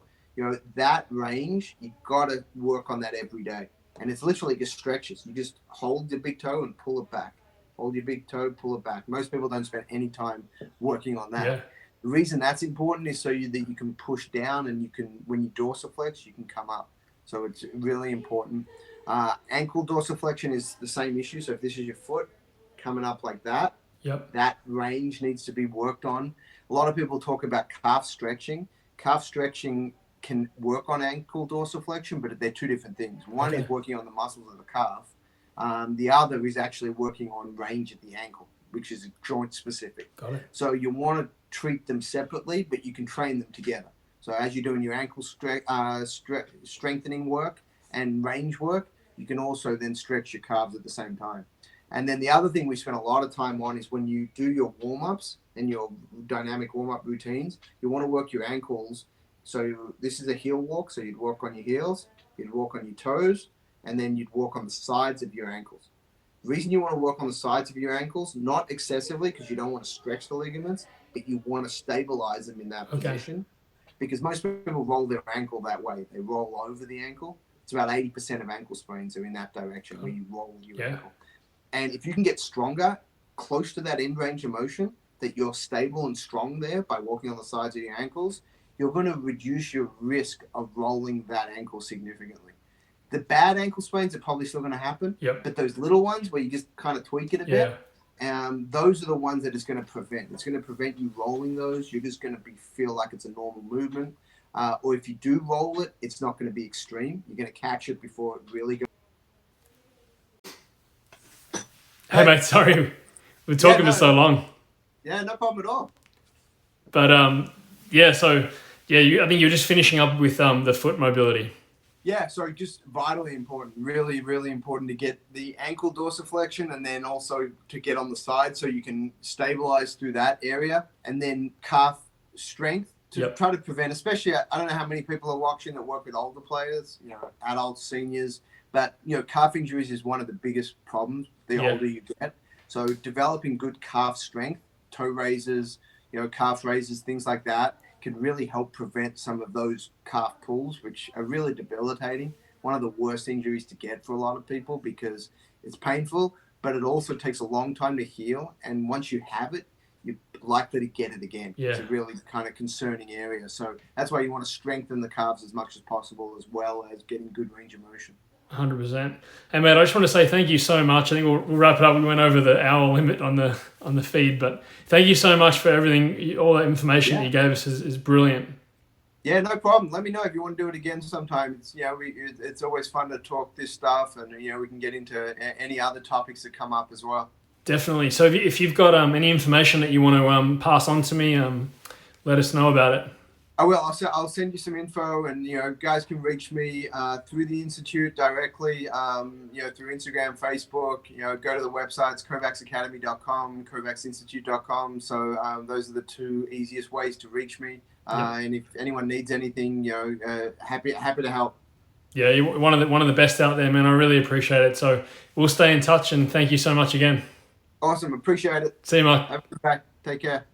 that range, you got to work on that every day. And it's literally just stretches. You just hold the big toe and pull it back. Hold your big toe, pull it back. Most people don't spend any time working on that. Yeah. The reason that's important is so that you can push down, and you can, when you dorsiflex, you can come up. So it's really important. Ankle dorsiflexion is the same issue. So if this is your foot coming up like that, Yep. that range needs to be worked on. A lot of people talk about calf stretching. Calf stretching can work on ankle dorsiflexion, but they're two different things. One is working on the muscles of the calf. The other is actually working on range at the ankle, which is joint specific. Got it. So you want to treat them separately, but you can train them together. So as you're doing your ankle strengthening work and range work, you can also then stretch your calves at the same time. And then the other thing we spend a lot of time on is when you do your warm-ups and your dynamic warm-up routines, you want to work your ankles. So this is a heel walk. So you'd walk on your heels, you'd walk on your toes, and then you'd walk on the sides of your ankles. The reason you want to work on the sides of your ankles, not excessively because you don't want to stretch the ligaments, but you want to stabilize them in that position. Because most people roll their ankle that way. They roll over the ankle. It's about 80% of ankle sprains are in that direction where you roll your ankle. And if you can get stronger, close to that end range of motion, that you're stable and strong there by walking on the sides of your ankles, you're going to reduce your risk of rolling that ankle significantly. The bad ankle sprains are probably still going to happen, but those little ones where you just kind of tweak it a bit, those are the ones that it's going to prevent. It's going to prevent you rolling those. You're just going to feel like it's a normal movement. Or if you do roll it, it's not going to be extreme. You're going to catch it before it really goes. Hey mate, sorry, we're talking for so long. Yeah, no problem at all. But I think you're just finishing up with the foot mobility. Yeah, so just vitally important, really, really important to get the ankle dorsiflexion, and then also to get on the side so you can stabilize through that area, and then calf strength to try to prevent, especially, I don't know how many people are watching that work with older players, adults, seniors, but, calf injuries is one of the biggest problems the older you get. So developing good calf strength, toe raises, calf raises, things like that, can really help prevent some of those calf pulls, which are really debilitating. One of the worst injuries to get for a lot of people because it's painful, but it also takes a long time to heal. And once you have it, you're likely to get it again. Yeah. It's a really kind of concerning area. So that's why you want to strengthen the calves as much as possible, as well as getting good range of motion. 100%. Hey, mate, I just want to say thank you so much. I think we'll wrap it up. We went over the hour limit on the feed, but thank you so much for everything. All that information that you gave us is brilliant. Yeah, no problem. Let me know if you want to do it again sometime. It's always fun to talk this stuff, and we can get into any other topics that come up as well. Definitely. So if you've got any information that you want to pass on to me, let us know about it. I will. I'll send you some info, and guys can reach me through the institute directly. Through Instagram, Facebook. Go to the websites kovacsacademy.com, kovacsinstitute.com. So those are the two easiest ways to reach me. And if anyone needs anything, happy to help. Yeah, you're one of the best out there, man. I really appreciate it. So we'll stay in touch, and thank you so much again. Awesome. Appreciate it. See you, Mike. Have a good day. Take care.